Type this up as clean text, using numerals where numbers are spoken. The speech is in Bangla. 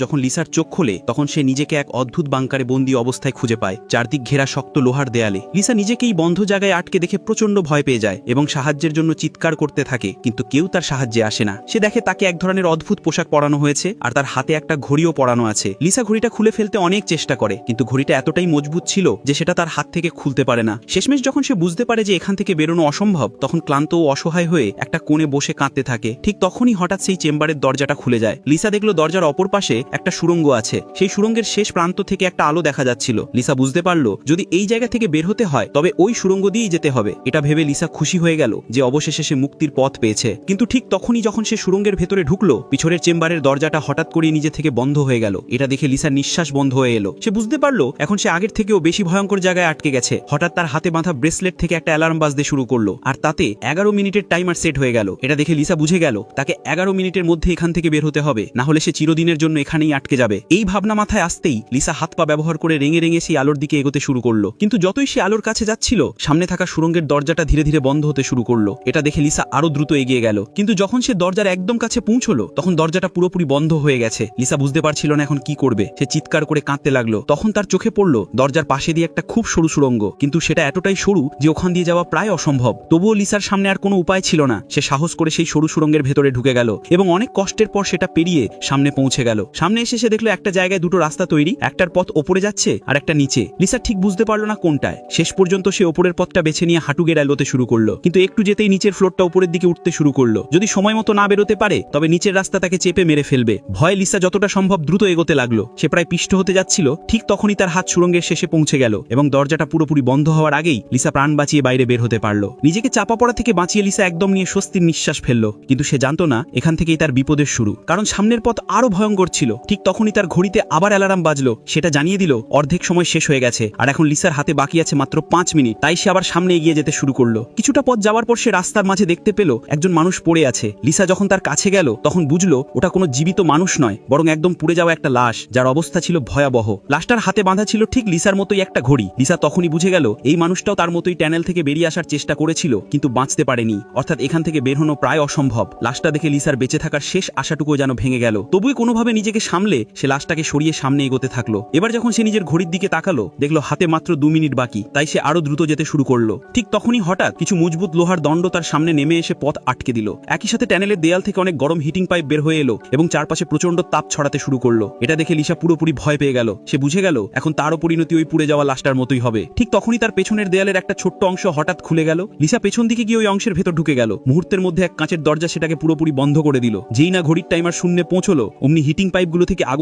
যখন লিসার চোখ খোলে তখন সে নিজেকে এক অদ্ভুত বাংকারে বন্দী অবস্থায় খুঁজে পায়, চারদিক ঘেরা শক্ত লোহার দেয়ালে। লিসা নিজেকেই বন্ধ জায়গায় আটকে দেখে প্রচন্ড ভয় পেয়ে যায় এবং সাহায্যের জন্য চিৎকার করতে থাকে, কিন্তু কেউ তার সাহায্যে আসে না। সে দেখে তাকে এক ধরনের অদ্ভুত পোশাক পরানো হয়েছে আর তার হাতে একটা ঘড়িও পরানো আছে। লিসা ঘড়িটা খুলে ফেলতে অনেক চেষ্টা করে, কিন্তু ঘড়িটা এতটাই মজবুত ছিল যে সেটা তার হাত থেকে খুলতে পারে না। শেষমেশ যখন সে বুঝতে পারে যে এখান থেকে বেরোনো অসম্ভব, তখন ক্লান্ত ও অসহায় হয়ে একটা কোণে বসে কাঁদতে থাকে। ঠিক তখনই হঠাৎ সেই চেম্বারের দরজাটা খুলে যায়। লিসা দেখলো দরজার অপর পাশে একটা সুড়ঙ্গ আছে। সেই সুড়ঙ্গের শেষ প্রান্ত থেকে একটা আলো দেখা যাচ্ছিল। লিসা বুঝতে পারলো যদি এই জায়গা থেকে বের হতে হয় তবে ওই সুড়ঙ্গ দিয়েই যেতে হবে। এটা ভেবে লিসা খুশি হয়ে গেল যে অবশেষে সে মুক্তির পথ পেয়েছে। কিন্তু ঠিক তখনই যখন সে সুড়ঙ্গের ভেতরে ঢুকলো, পিছনের চেম্বারের দরজাটা হঠাৎ করে নিজে থেকে বন্ধ হয়ে গেল। এটা দেখে লিসার নিঃশ্বাস বন্ধ হয়ে এলো। সে বুঝতে পারলো এখন সে আগের থেকেও বেশি ভয়ঙ্কর জায়গায় আটকে গেছে। হঠাৎ তার হাতে বাঁধা ব্রেসলেট থেকে একটা অ্যালার্ম বাজতে শুরু করলো, আর তাতে 11 মিনিটের টাইমার সেট হয়ে গেল। এটা দেখে লিসা বুঝে গেল তাকে 11 মিনিটের মধ্যে এখান থেকে বের হতে হবে, না হলে সে চিরদিনের জন্য এখানেই আটকে যাবে। এই ভাবনা মাথায় আসতেই লিসা হাত পা ব্যবহার করে রেঙে রেঙে সেই আলোর দিকে এগোতে শুরু করলো। কিন্তু যতই সে আলোর কাছে যাচ্ছিল, সামনে থাকা সুড়ঙ্গের দরজাটা ধীরে ধীরে বন্ধ হতে শুরু করলো। এটা দেখে লিসা আরো দ্রুত এগিয়ে গেল, কিন্তু যখন সে দরজার একদম কাছে পৌঁছলো তখন দরজাটা পুরোপুরি বন্ধ হয়ে গেছে। লিসা বুঝতে পারছিল না এখন কি করবে। সে চিৎকার করে কাঁদতে লাগলো। তখন তার চোখে পড়লো দরজার পাশে দিয়ে একটা খুব সরু সুড়ঙ্গ, কিন্তু সেটা এতটাই সরু যে ওখান দিয়ে যাওয়া প্রায় অসম্ভব। তবুও লিসার সামনে আর কোনো উপায় ছিল না। সে সাহস করে সেই সরু সুড়ঙ্গের ভেতরে ঢুকে গেল এবং অনেক কষ্টের পর সেটা পেরিয়ে সামনে পৌঁছে গেল। সামনে এসে সে দেখলো একটা জায়গায় দুটো রাস্তা তৈরি, একটার পথ ওপরে যাচ্ছে আর একটা নিচে। লিসা ঠিক বুঝতে পারলো না কোনটায়। শেষ পর্যন্ত সে ওপরের পথটা বেছে নিয়ে হাঁটু গেড়ে এগোতে শুরু করলো, কিন্তু একটু যেতেই নিচের ফ্লোরটা উপরের দিকে উঠতে শুরু করলো। যদি সময় মতো না বেরোতে পারে তবে নিচের রাস্তা তাকে চেপে মেরে ফেলবে। ভয়ে লিসা যতটা সম্ভব দ্রুত এগোতে লাগলো। সে প্রায় পিষ্ট হতে যাচ্ছিল, ঠিক তখনই তার হাত সুড়ঙ্গের শেষে পৌঁছে গেল এবং দরজাটা পুরোপুরি বন্ধ হওয়ার আগেই লিসা প্রাণ বাঁচিয়ে বাইরে বের হতে পারলো। নিজেকে চাপা পড়া থেকে বাঁচিয়ে লিসা একদম নিয়ে স্বস্তির নিঃশ্বাস ফেললো, কিন্তু সে জানতো না এখান থেকেই তার বিপদের শুরু, কারণ সামনের পথ আরো ভয়ঙ্কর ছিল। ঠিক তখনই তার ঘড়িতে আবার অ্যালার্ম বাজলো। সেটা জানিয়ে দিল অর্ধেক সময় শেষ হয়ে গেছে আর এখন লিসার হাতে বাকি আছে মাত্র 5 মিনিট। তাই সে আবার সামনে এগিয়ে যেতে শুরু করলো। কিছুটা পথ যাওয়ার পর সে রাস্তার মাঝে দেখতে পেল একজন মানুষ পড়ে আছে। লিসা যখন তার কাছে গেল তখন বুঝলো ওটা কোনো জীবিত মানুষ নয়, বরং একদম পুড়ে যাওয়া একটা লাশ, যার অবস্থা ছিল ভয়াবহ। লাশটার হাতে বাঁধা ছিল ঠিক লিসার মতোই একটা ঘড়ি। লিসা তখনই বুঝে গেল এই মানুষটাও তার মতোই টানেল থেকে বেরিয়ে আসার চেষ্টা করেছিল, কিন্তু বাঁচতে পারেনি। অর্থাৎ এখান থেকে বের হনো প্রায় অসম্ভব। লাশটা দেখে লিসার বেঁচে থাকার শেষ আশাটুকু যেন ভেঙে গেল। তবুই কোনোভাবে নিজেকে সামলে সে লাশটাকে সরিয়ে সামনে এগোতে থাকলো। এবার যখন সে নিজের ঘড়ির দিকে তাকালো, দেখলো হাতে মাত্র 2 মিনিট বাকি। তাই সে আরো দ্রুত যেতে শুরু করলো। ঠিক তখনই হঠাৎ কিছু মজবুত লোহার দণ্ড তার সামনে নেমে এসে পথ আটকে দিল। একই সাথে টানেলের দেয়াল থেকে অনেক গরম হিটিং পাইপ বের হয়ে এলো এবং চারপাশে প্রচন্ড তাপ ছড়াতে শুরু করলো। এটা দেখে লিসা পুরোপুরি ভয় পেয়ে গেল। সে বুঝে গেল এখন তারও পরিণতি ওই পুড়ে যাওয়া লাশটার মতোই হবে। ঠিক তখনই তার পেছনের দেয়ালের একটা ছোট্ট অংশ হঠাৎ খুলে গেল। লিসা পেছন দিকে গিয়ে ওই অংশের ভেতর ঢুকে গেল। মুহূর্তের মধ্যে এক কাঁচের দরজা সেটাকে পুরোপুরি বন্ধ করে দিল। যেই না ঘড়ির টাইমার শূন্যে পৌঁছলো, অমনি হিটিং পাইপগুলো থেকে আগুন